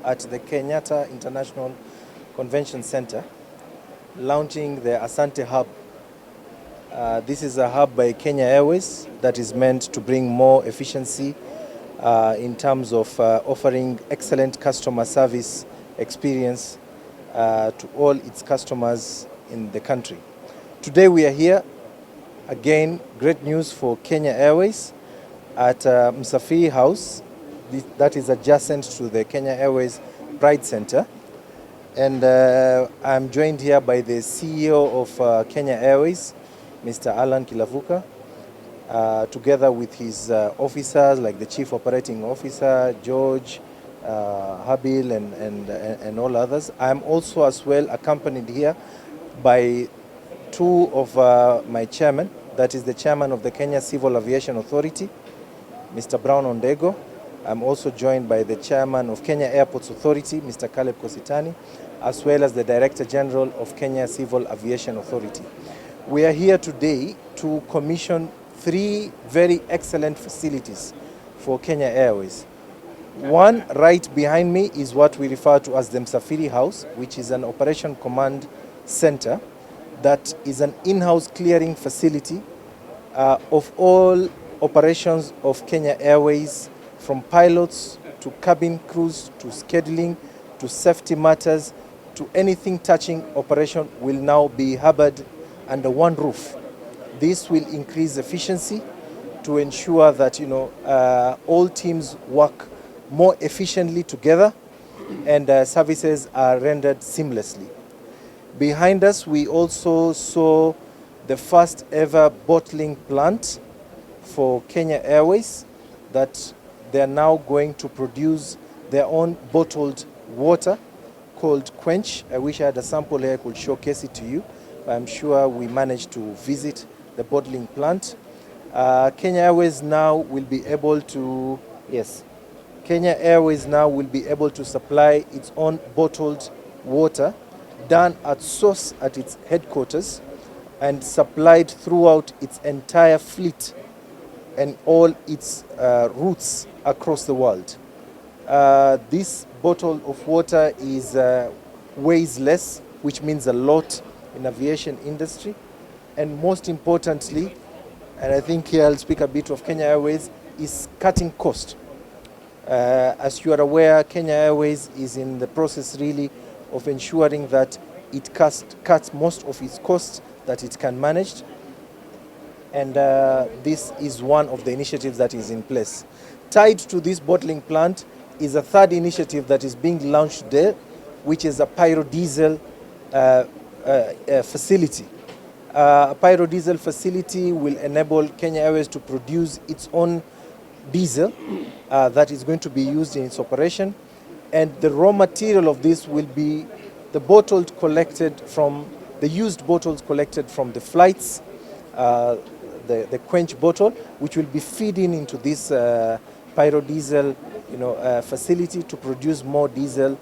at the Kenyatta International Convention Center, launching the Asante Hub. This is a hub by Kenya Airways that is meant to bring more efficiency in terms of offering excellent customer service experience to all its customers in the country. Today we are here, again, great news for Kenya Airways at Msafiri House, that is adjacent to the Kenya Airways Pride Center. And I'm joined here by the CEO of Kenya Airways, Mr. Alan Kilavuka, together with his officers like the Chief Operating Officer, George, Habil, and all others. I'm also as well accompanied here by two of my chairmen, that is the chairman of the Kenya Civil Aviation Authority, Mr. Brown Ondego. I'm also joined by the chairman of Kenya Airports Authority, Mr. Caleb Kositani, as well as the Director General of Kenya Civil Aviation Authority. We are here today to commission 3 very excellent facilities for Kenya Airways. One right behind me is what we refer to as the Msafiri House, which is an operation command center that is an in-house clearing facility of all operations of Kenya Airways, from pilots to cabin crews to scheduling to safety matters to anything touching operation will now be harbored under one roof. This will increase efficiency to ensure that all teams work more efficiently together and services are rendered seamlessly. Behind us, we also saw the first ever bottling plant for Kenya Airways, that they are now going to produce their own bottled water called Quench. I wish I had a sample here, I could showcase it to you. I'm sure we managed to visit the bottling plant. Kenya Airways now will be able to, Kenya Airways now will be able to supply its own bottled water done at source at its headquarters and supplied throughout its entire fleet and all its routes across the world. This bottle of water is weighs less, which means a lot in aviation industry, and most importantly, and I think here I'll speak a bit of Kenya Airways, is cutting cost. As you are aware, Kenya Airways is in the process really of ensuring that it cuts most of its costs that it can manage, and this is one of the initiatives that is in place. Tied to this bottling plant is a third initiative that is being launched there, which is a biodiesel facility. A biodiesel facility will enable Kenya Airways to produce its own diesel that is going to be used in its operation, and the raw material of this will be the used bottles collected from the flights, the Quench bottle, which will be feeding into this biodiesel facility to produce more diesel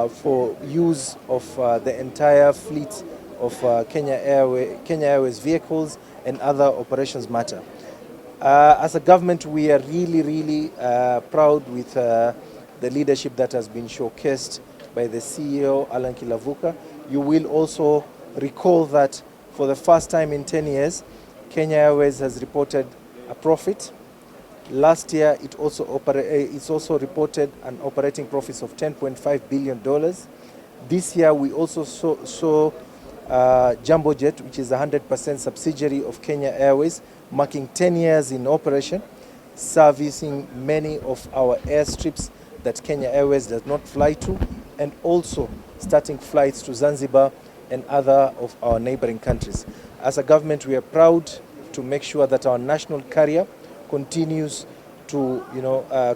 for use of the entire fleet of Kenya Airways vehicles and other operations matter. As a government, we are really proud with the leadership that has been showcased by the CEO, Alan Kilavuka. You will also recall that for the first time in 10 years, Kenya Airways has reported a profit. Last year, it's also reported an operating profit of $10.5 billion. This year, we also saw Jumbo Jet, which is a 100% subsidiary of Kenya Airways, marking 10 years in operation, servicing many of our airstrips that Kenya Airways does not fly to, and also starting flights to Zanzibar and other of our neighboring countries. As a government, we are proud to make sure that our national carrier continues to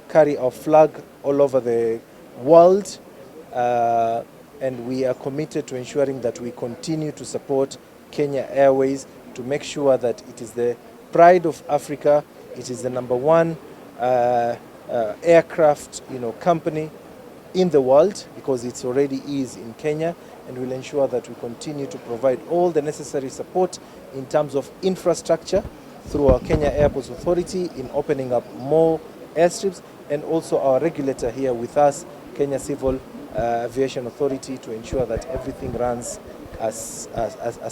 carry our flag all over the world, and we are committed to ensuring that we continue to support Kenya Airways to make sure that it is the pride of Africa, it is the #1 aircraft company in the world, because it already is in Kenya, and we'll ensure that we continue to provide all the necessary support in terms of infrastructure through our Kenya Airports Authority in opening up more airstrips, and also our regulator here with us, Kenya Civil Aviation Authority to ensure that everything runs as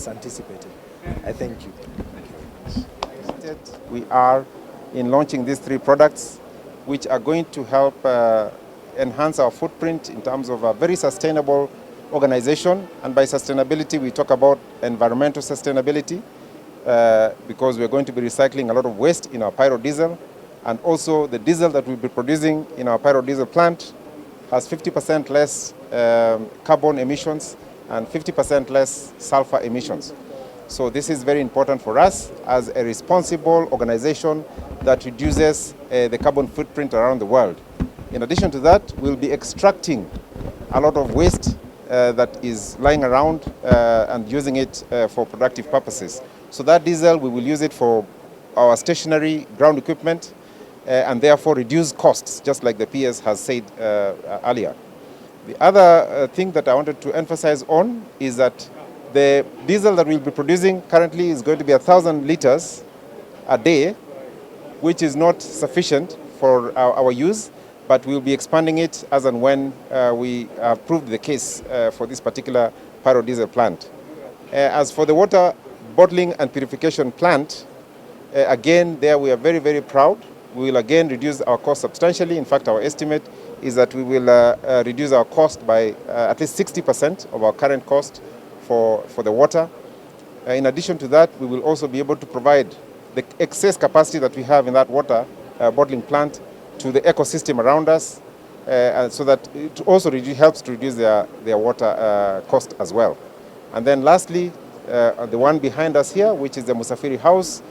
anticipated. I thank you. We are in launching these 3 products, which are going to help enhance our footprint in terms of a very sustainable organization. And by sustainability, we talk about environmental sustainability, because we're going to be recycling a lot of waste in our pyro-diesel. And also the diesel that we'll be producing in our pyro-diesel plant has 50% less carbon emissions and 50% less sulfur emissions. So this is very important for us as a responsible organization that reduces the carbon footprint around the world. In addition to that, we'll be extracting a lot of waste that is lying around and using it for productive purposes. So that diesel, we will use it for our stationary ground equipment and therefore reduce costs, just like the PS has said earlier. The other thing that I wanted to emphasize on is that the diesel that we'll be producing currently is going to be 1,000 liters a day, which is not sufficient for our use, but we'll be expanding it as and when we have proved the case for this particular pyro-diesel plant. As for the water bottling and purification plant, again, there we are very, very proud. We will again reduce our cost substantially. In fact, our estimate is that we will reduce our cost by at least 60% of our current cost for the water. In addition to that, we will also be able to provide the excess capacity that we have in that water bottling plant to the ecosystem around us, and so that it also helps to reduce their water cost as well. And then lastly, the one behind us here, which is the Musafiri House,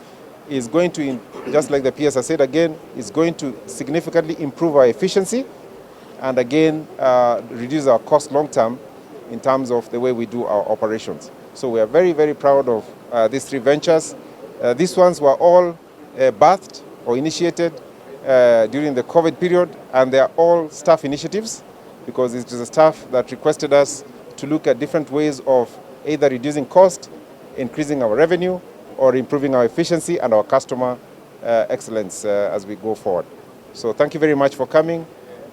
is going to, just like the PS has said again, is going to significantly improve our efficiency and again reduce our cost long term in terms of the way we do our operations. So we are very, very proud of these 3 ventures. These ones were all birthed or initiated during the COVID period, and they are all staff initiatives because it is the staff that requested us to look at different ways of either reducing cost, increasing our revenue, or improving our efficiency and our customer excellence as we go forward. So thank you very much for coming,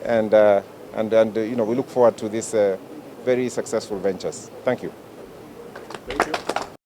and we look forward to these very successful ventures. Thank you. Thank you.